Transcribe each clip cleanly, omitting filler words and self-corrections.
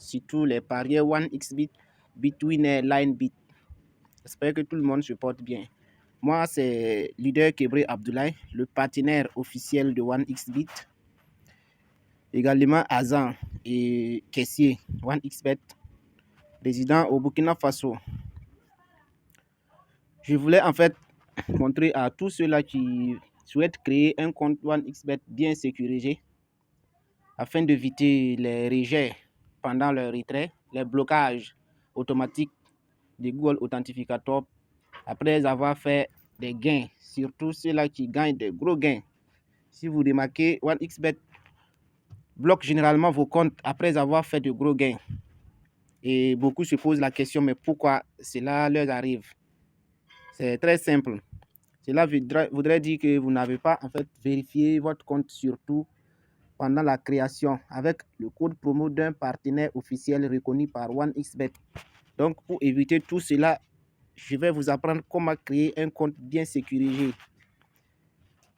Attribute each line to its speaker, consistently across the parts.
Speaker 1: surtout les parieurs 1xBet, Bitwin, Linebet. J'espère que tout le monde se porte bien. Moi, c'est leader Kebré Abdoulaye, le partenaire officiel de 1xBet. Également Azan et caissier 1xBet, résident au Burkina Faso. Je voulais en fait montrer à tous ceux-là qui souhaitent créer un compte 1xBet bien sécurisé afin d'éviter les rejets pendant le retrait, les blocages automatiques des Google Authentificator après avoir fait des gains, surtout ceux-là qui gagnent des gros gains. Si vous remarquez, 1xBet bloque généralement vos comptes après avoir fait de gros gains. Et beaucoup se posent la question, mais pourquoi cela leur arrive? C'est très simple. Cela voudrait dire que vous n'avez pas en fait vérifié votre compte, surtout pendant la création, avec le code promo d'un partenaire officiel reconnu par 1xBet. Donc, pour éviter tout cela, je vais vous apprendre comment créer un compte bien sécurisé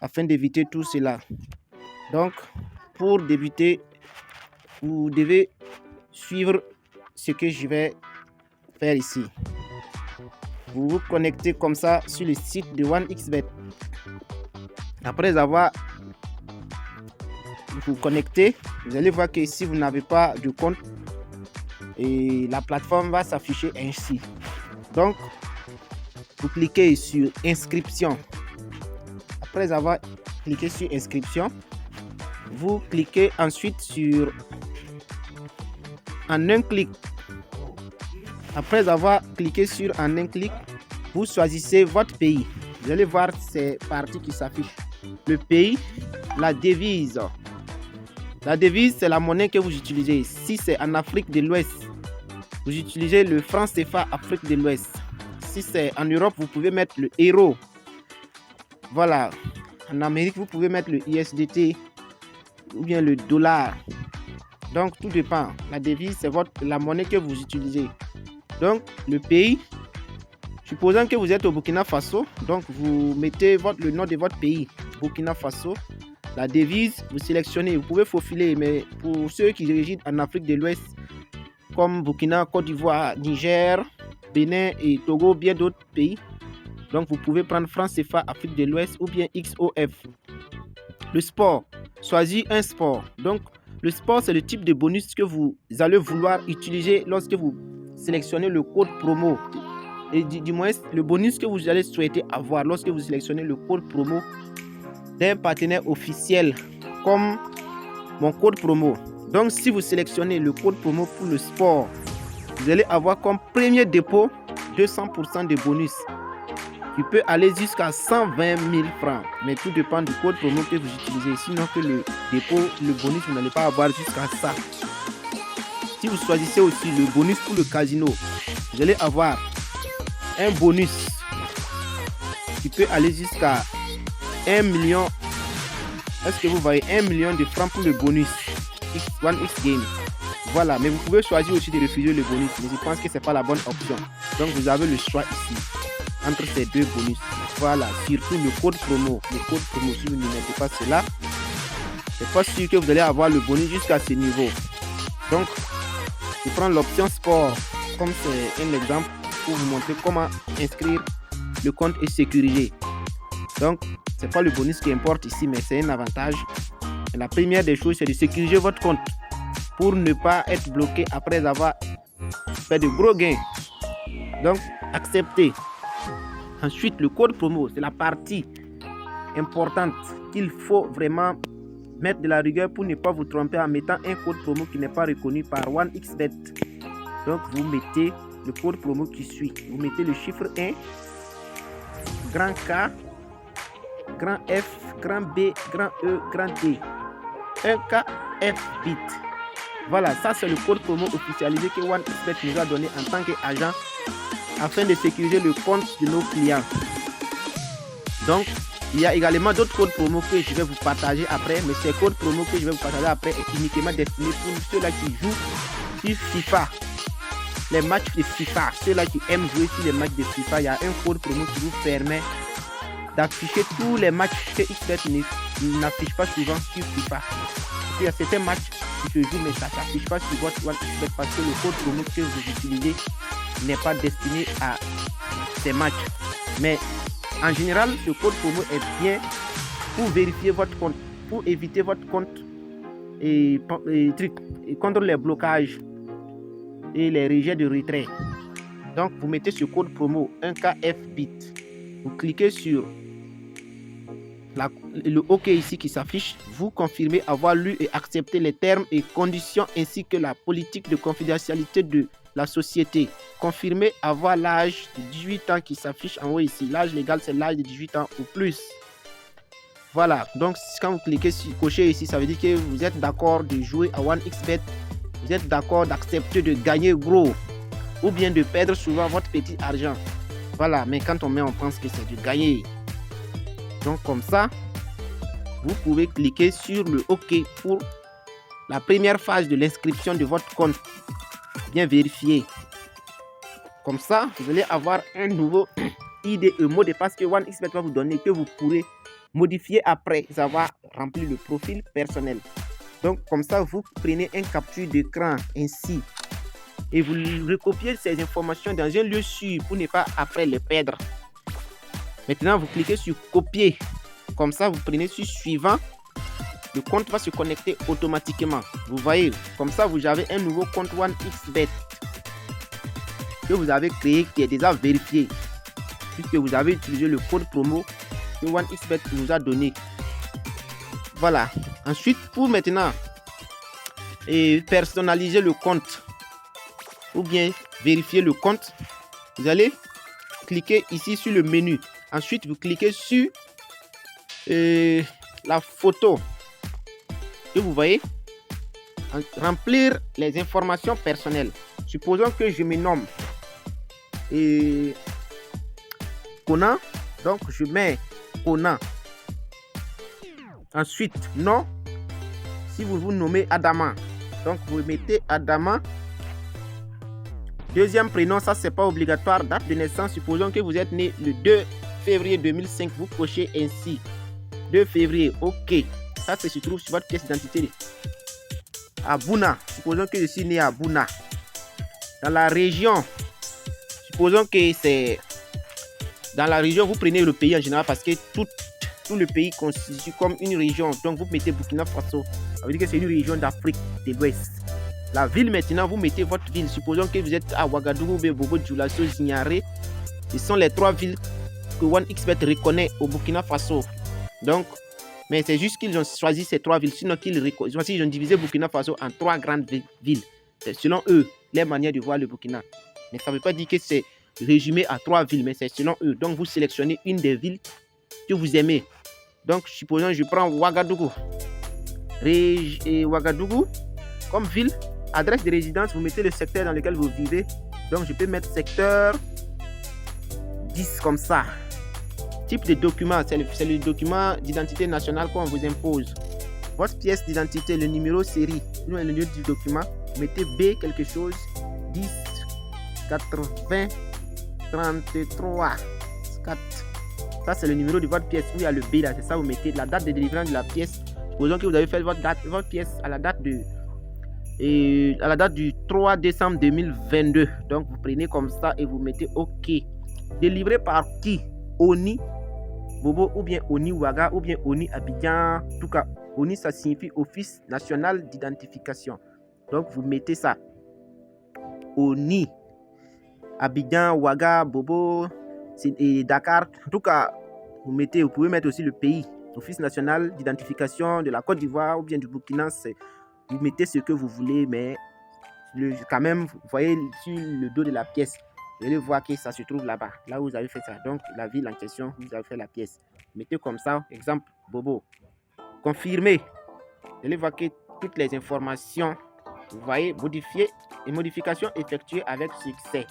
Speaker 1: afin d'éviter tout cela. Donc, pour débuter, vous devez suivre ce que je vais faire ici. Vous vous connectez comme ça sur le site de 1xBet. Après avoir vous connecté, vous allez voir que si vous n'avez pas de compte, et la plateforme va s'afficher ainsi. Donc, vous cliquez sur inscription. Après avoir cliqué sur inscription, vous cliquez ensuite sur en un clic. Après avoir cliqué sur en un clic, vous choisissez votre pays. Vous allez voir ces parties qui s'affichent. Le pays, la devise. La devise, c'est la monnaie que vous utilisez. Si c'est en Afrique de l'Ouest, vous utilisez le franc CFA Afrique de l'Ouest. Si c'est en Europe, vous pouvez mettre le euro. Voilà. En Amérique, vous pouvez mettre le USDT ou bien le dollar. Donc, tout dépend. La devise, c'est la monnaie que vous utilisez. Donc, le pays, supposons que vous êtes au Burkina Faso, donc vous mettez le nom de votre pays, Burkina Faso. La devise, vous sélectionnez, vous pouvez faufiler, mais pour ceux qui résident en Afrique de l'Ouest, comme Burkina, Côte d'Ivoire, Niger, Bénin et Togo, bien d'autres pays, donc vous pouvez prendre franc CFA Afrique de l'Ouest ou bien XOF. Le sport, choisissez un sport. Donc, le sport, c'est le type de bonus que vous allez vouloir utiliser lorsque vous sélectionnez le code promo. Et du moins, le bonus que vous allez souhaiter avoir lorsque vous sélectionnez le code promo d'un partenaire officiel comme mon code promo. Donc, si vous sélectionnez le code promo pour le sport, vous allez avoir comme premier dépôt 200% de bonus qui peut aller jusqu'à 120 000 francs. Mais tout dépend du code promo que vous utilisez. Sinon, que le dépôt, le bonus, vous n'allez pas avoir jusqu'à ça. Si vous choisissez aussi le bonus pour le casino, vous allez avoir un bonus qui peut aller jusqu'à 1 million. Est-ce que vous voyez 1 million de francs pour le bonus 1x Game? Voilà, mais vous pouvez choisir aussi de refuser le bonus. Mais je pense que ce n'est pas la bonne option. Donc vous avez le choix ici entre ces deux bonus. Voilà, surtout le code promo. Le code promo, si vous ne mettez pas cela, c'est pas sûr que vous allez avoir le bonus jusqu'à ce niveau. Donc, je prends l'option sport comme c'est un exemple pour vous montrer comment inscrire le compte et sécuriser. Donc, c'est pas le bonus qui importe ici, mais c'est un avantage. Et la première des choses, c'est de sécuriser votre compte pour ne pas être bloqué après avoir fait de gros gains. Donc, acceptez. Ensuite, le code promo, c'est la partie importante qu'il faut vraiment mettre de la rigueur pour ne pas vous tromper en mettant un code promo qui n'est pas reconnu par 1xBet. Donc, vous mettez le code promo qui suit. Vous mettez le chiffre 1, grand K, grand F, grand B, grand E, grand D. 1KF bit. Voilà, ça c'est le code promo officialisé que 1xBet nous a donné en tant qu'agent afin de sécuriser le compte de nos clients. Donc, il y a également d'autres codes promo que je vais vous partager après, mais ces codes promo que je vais vous partager après est uniquement destiné pour ceux-là qui jouent sur FIFA. Les matchs de FIFA, ceux-là qui aiment jouer sur les matchs de FIFA, il y a un code promo qui vous permet d'afficher tous les matchs que xBet n'affiche pas souvent sur FIFA. Il y a certains matchs ce jour, mais ça ne s'affiche pas sur votre OneXBet parce que le code promo que vous utilisez n'est pas destiné à ces matchs. Mais en général, ce code promo est bien pour vérifier votre compte, pour éviter votre compte et contre les blocages et les rejets de retrait. Donc, vous mettez ce code promo 1KFBIT. Vous cliquez sur le OK ici qui s'affiche. Vous confirmez avoir lu et accepté les termes et conditions ainsi que la politique de confidentialité de la société. Confirmez avoir l'âge de 18 ans qui s'affiche en haut ici. L'âge légal, c'est l'âge de 18 ans ou plus. Voilà. Donc, quand vous cliquez sur cocher ici, ça veut dire que vous êtes d'accord de jouer à OneXBet. Vous êtes d'accord d'accepter de gagner gros ou bien de perdre souvent votre petit argent. Voilà. Mais quand on met, on pense que c'est de gagner. Donc, comme ça, vous pouvez cliquer sur le OK pour la première phase de l'inscription de votre compte. Bien vérifié. Comme ça, vous allez avoir un nouveau ID et mot de passe que OneXBet va vous donner, que vous pourrez modifier après avoir rempli le profil personnel. Donc, comme ça, vous prenez un capture d'écran ainsi et vous recopiez ces informations dans un lieu sûr pour ne pas après les perdre. Maintenant, vous cliquez sur copier. Comme ça, vous prenez sur suivant. Le compte va se connecter automatiquement. Vous voyez, comme ça, vous avez un nouveau compte OneXBet que vous avez créé, qui est déjà vérifié, puisque vous avez utilisé le code promo que OneXBet nous a donné. Voilà. Ensuite, pour maintenant personnaliser le compte ou bien vérifier le compte, vous allez cliquer ici sur le menu. Ensuite, vous cliquez sur la photo que vous voyez. Remplir les informations personnelles. Supposons que je me nomme Conan. Donc, je mets Conan. Ensuite, nom. Si vous vous nommez Adama, donc vous mettez Adama. Deuxième prénom, ça c'est pas obligatoire. Date de naissance, supposons que vous êtes né le 2 février 2005. Vous cochez ainsi. 2 février, ok. Ça se trouve sur votre pièce d'identité. À Bouna, supposons que je suis né à Bouna. Dans la région, supposons que c'est dans la région, vous prenez le pays en général parce que tout le pays constitue comme une région. Donc vous mettez Burkina Faso. Ça veut dire que c'est une région d'Afrique de l'Ouest. La ville maintenant, vous mettez votre ville. Supposons que vous êtes à Ouagadougou, Bobo, Dioulasso, Zignaré. Ce sont les 3 villes que OneXBet reconnaît au Burkina Faso. Donc, mais c'est juste qu'ils ont choisi ces 3 villes. Sinon, ils ont divisé Burkina Faso en 3 grandes villes. C'est selon eux, les manières de voir le Burkina. Mais ça ne veut pas dire que c'est résumé à 3 villes, mais c'est selon eux. Donc, vous sélectionnez une des villes que vous aimez. Donc, supposons je prends Ouagadougou. Ouagadougou, comme ville, adresse de résidence, vous mettez le secteur dans lequel vous vivez. Donc, je peux mettre secteur 10 comme ça. Type de document, c'est le document d'identité nationale qu'on vous impose. Votre pièce d'identité, le numéro série, le numéro du document, mettez B quelque chose, 10, 80, 33, 4. Ça, c'est le numéro de votre pièce où il y a le B là. C'est ça, vous mettez la date de délivrance de la pièce. Supposons que vous avez fait votre pièce à la date du 3 décembre 2022. Donc, vous prenez comme ça et vous mettez OK. Délivré par qui? ONI Bobo ou bien ONI Ouaga ou bien ONI Abidjan. En tout cas, ONI, ça signifie Office National d'Identification. Donc, vous mettez ça. ONI Abidjan, Ouaga, Bobo et Dakar. En tout cas, vous pouvez mettre aussi le pays. Office National d'Identification de la Côte d'Ivoire ou bien du Burkina. Vous mettez ce que vous voulez, mais quand même, vous voyez sur le dos de la pièce. Vous allez voir que ça se trouve là-bas, là où vous avez fait ça. Donc, la ville en question, vous avez fait la pièce. Mettez comme ça, exemple, Bobo. Confirmez. Vous allez voir que toutes les informations, vous voyez, modifiées et modifications effectuées avec succès.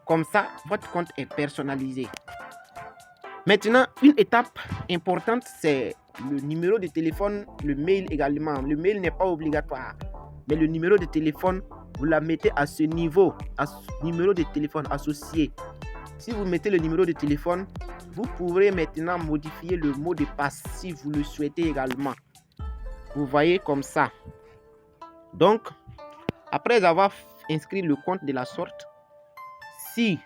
Speaker 1: Comme ça, votre compte est personnalisé. Maintenant, une étape importante, c'est le numéro de téléphone, le mail également. Le mail n'est pas obligatoire, mais le numéro de téléphone, vous la mettez à ce niveau, à ce numéro de téléphone associé. Si vous mettez le numéro de téléphone, vous pourrez maintenant modifier le mot de passe si vous le souhaitez également. Vous voyez comme ça. Donc, après avoir inscrit le compte de la sorte, si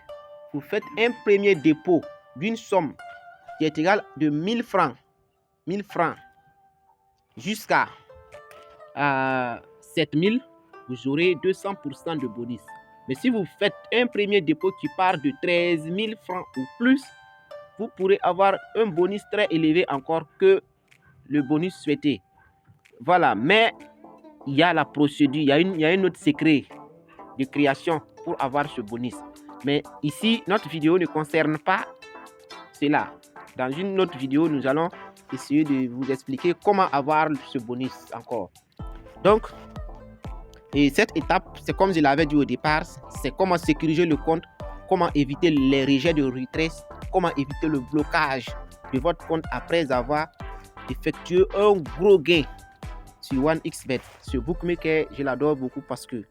Speaker 1: vous faites un premier dépôt d'une somme qui est égale de 1000 francs jusqu'à 7000, vous aurez 200% de bonus. Mais si vous faites un premier dépôt qui part de 13 000 francs ou plus, vous pourrez avoir un bonus très élevé encore que le bonus souhaité. Voilà, mais il y a la procédure, il y a un autre secret de création pour avoir ce bonus. Mais ici, notre vidéo ne concerne pas cela. Dans une autre vidéo, nous allons essayer de vous expliquer comment avoir ce bonus encore. Donc, et cette étape, c'est comme je l'avais dit au départ, c'est comment sécuriser le compte, comment éviter les rejets de retrait, comment éviter le blocage de votre compte après avoir effectué un gros gain sur OneXBet. Ce bookmaker, je l'adore beaucoup parce que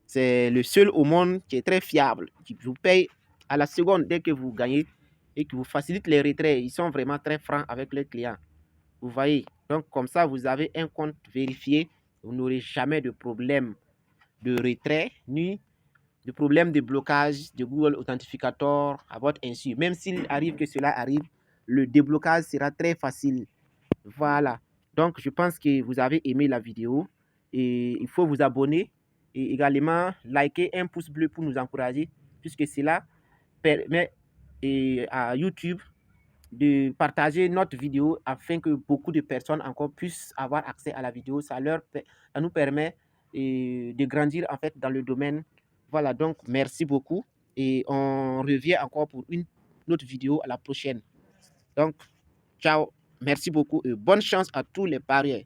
Speaker 1: c'est le seul au monde qui est très fiable, qui vous paye à la seconde dès que vous gagnez et qui vous facilite les retraits. Ils sont vraiment très francs avec les clients. Vous voyez, donc comme ça, vous avez un compte vérifié, vous n'aurez jamais de problème de retrait, ni de problème de blocage de Google Authenticator à votre insu. Même s'il arrive que cela arrive, le déblocage sera très facile. Voilà. Donc, je pense que vous avez aimé la vidéo et il faut vous abonner et également liker un pouce bleu pour nous encourager puisque cela permet à YouTube de partager notre vidéo afin que beaucoup de personnes encore puissent avoir accès à la vidéo. Ça nous permet de grandir en fait dans le domaine. Voilà, donc merci beaucoup et on revient encore pour une autre vidéo à la prochaine. Donc, ciao, merci beaucoup et bonne chance à tous les parieurs.